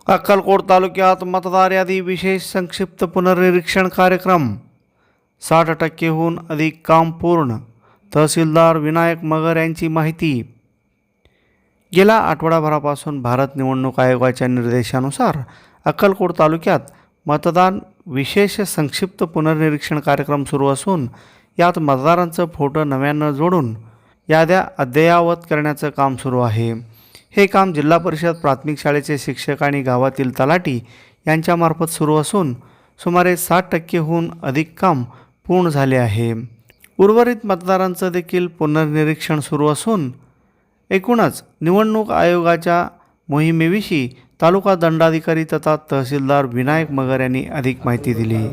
अक्कलकोट तालुक्यात मतदार यादी विशेष संक्षिप्त पुनर्निरीक्षण कार्यक्रम. 60% अधिक काम पूर्ण. तहसीलदार विनायक मगर यांची माहिती. गेल्या आठवडाभरापासून भारत निवडणूक आयोगाच्या निर्देशानुसार अक्कलकोट तालुक्यात मतदान विशेष संक्षिप्त पुनर्निरीक्षण कार्यक्रम सुरू असून यात मतदारांचं फोटो नव्यानं जोडून याद्या अद्ययावत करण्याचं काम सुरू आहे. हे काम जिल्हा परिषद प्राथमिक शाळेचे शिक्षक आणि गावातील तलाठी यांच्यामार्फत सुरू असून सुमारे 60% अधिक काम पूर्ण झाले आहे. उर्वरित मतदारांचं देखील पुनर्निरीक्षण सुरू असून एकूणच निवडणूक आयोगाच्या मोहिमेविषयी तालुका दंडाधिकारी तथा तहसीलदार विनायक मगर यांनी अधिक माहिती दिली.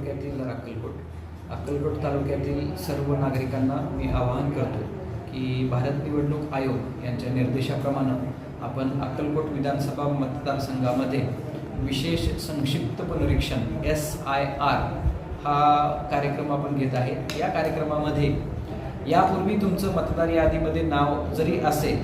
अक्कलकोट तालुक्यातील सर्व नागरिकांना मी आवाहन करतो की भारत निवडणूक आयोग यांच्या निर्देशाप्रमाणे आपण अक्कलकोट विधानसभा मतदारसंघामध्ये विशेष संक्षिप्त पुनरीक्षण SIR हा कार्यक्रम आपण घेत आहे. या कार्यक्रमामध्ये यापूर्वी तुमचं मतदार यादीमध्ये नाव जरी असेल,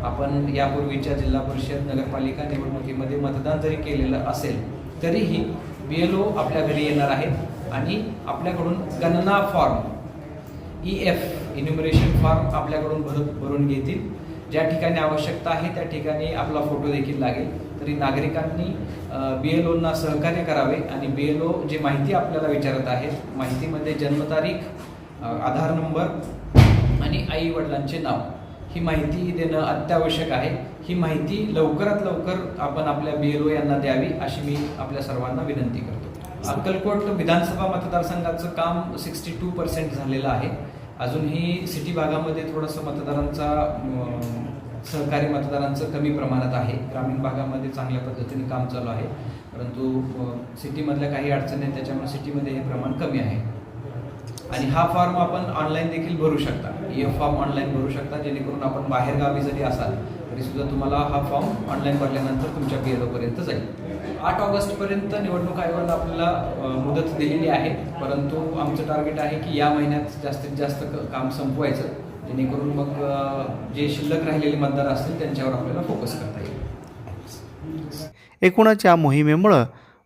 आपण यापूर्वीच्या जिल्हा परिषद नगरपालिका निवडणुकीमध्ये मतदान जरी केलेलं असेल तरीही BLO आपल्या घरी येणार आहेत आणि आपल्याकडून गणना फॉर्म EF इन्युमरेशन फॉर्म आपल्याकडून भरून घेतील. ज्या ठिकाणी आवश्यकता आहे त्या ठिकाणी आपला फोटो देखील लागेल. तरी नागरिकांनी BLOंना सहकार्य करावे आणि BLO जे माहिती आपल्याला विचारत आहेत, माहितीमध्ये जन्मतारीख, आधार नंबर आणि आई वडिलांचे नाव ही माहिती देणं अत्यावश्यक आहे. ही माहिती लवकरात लवकर आपण आपल्या BLO यांना द्यावी अशी मी आपल्या सर्वांना विनंती करतो. अक्कलकोट विधानसभा मतदारसंघाचं काम 62% झालेलं आहे. अजूनही सिटी भागामध्ये थोडंसं सहकारी मतदारांचं कमी प्रमाणात आहे. ग्रामीण भागामध्ये चांगल्या पद्धतीने काम चालू आहे, परंतु सिटीमधल्या काही अडचणी आहेत, त्याच्यामुळे सिटीमध्ये हे प्रमाण कमी आहे. आणि हा फॉर्म आपण ऑनलाईन देखील भरू शकता. EF फॉर्म ऑनलाईन भरू शकता, जेणेकरून आपण बाहेरगावी जरी असाल तरी सुद्धा तुम्हाला हा फॉर्म ऑनलाईन भरल्यानंतर तुमच्या BLOपर्यंत जाईल. 8 ऑगस्टपर्यंत निवडणूक आयोगानं आपल्याला मुदत दिलेली आहे, परंतु आमचं टार्गेट आहे की या महिन्यात जास्तीत जास्त काम संपवायचं, जेणेकरून मग जे शिल्लक राहिलेले मतदार असतील त्यांच्यावर आपल्याला फोकस करता येईल. एकूणच या मोहिमेमुळे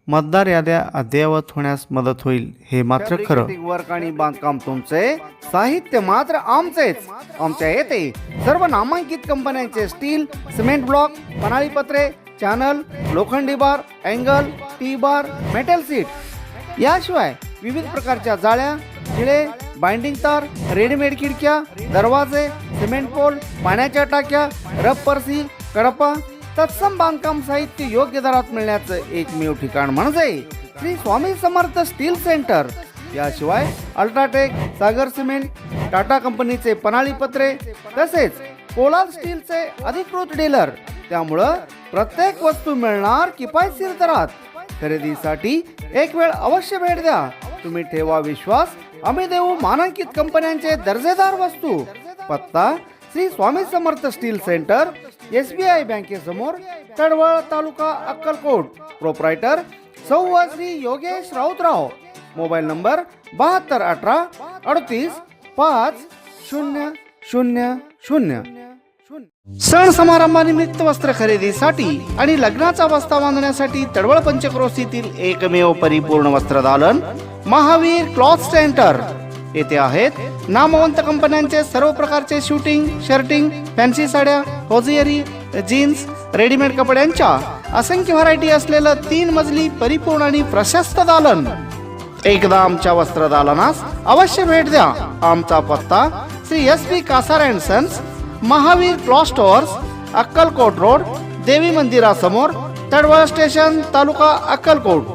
मतदार याद्या अद्ययावत होण्यास मदत होईल, हे मात्र खरं. वर्क आणि बांधकाम तुमचे, साहित्य मात्र आमचेच. आमच्या येथे सर्व नामांकित कंपन्यांचे स्टील, सिमेंट ब्लॉक, पन्हाळी पत्रे, चॅनल, लोखंडी bar, angle, T bar, metal sheet याशिवाय विविध प्रकारच्या जाळ्या, खिळे, बाइंडिंग तार, रेडीमेड खिडक्या, दरवाजे, सिमेंट पोल, पाण्याच्या टाक्या, रबर सील, कडपा, तत्सम बांधकाम साहित्य योग्य दरात मिळण्याचं एकमेव ठिकाण म्हणजे श्री स्वामी समर्थ स्टील सेंटर. याशिवाय अल्ट्राटेक, सागर सिमेंट, टाटा कंपनीचे पन्हाळी पत्रे तसेच पोलाद स्टीलचे अधिकृत डीलर. त्यामुळं प्रत्येक वस्तू मिळणार किफायतशीर दरात. खरेदीसाठी एक वेळ अवश्य भेट द्या. तुम्ही ठेवा विश्वास, आम्ही देऊ मानांकित कंपन्यांचे दर्जेदार वस्तू. पत्ता Shri Swami Samarth steel centre, SBI बँकेसमोर, तडवळ, तालुका अक्कलकोट. प्रोप्रायटर सौ श्री योगेश राऊतराव. Mobile number 7218 38 5000. सण समारंभानिमित्त वस्त्र खरेदीसाठी आणि लग्नाचा बस्ता बांधण्यासाठी तडवळ पंचक्रोशीतील एकमेव परिपूर्ण वस्त्रदालन महावीर क्लॉथ सेंटर. येथे आहेत नामवंत कंपन्यांचे सर्व प्रकारचे शूटिंग, शर्टिंग, फॅन्सी साड्या, होजियरी, जीन्स, रेडीमेड कपड्यांच्या असंख्य व्हरायटी असलेलं 3 मजली परिपूर्ण आणि प्रशस्त दालन. एकदा आमच्या वस्त्रदालनास अवश्य भेट द्या. आमचा पत्ता Shri SP Kasar and sons, Mahavir cloth stores, Akkalkot road, देवी मंदिरासमोर, तडवळ स्टेशन, तालुका अक्कलकोट.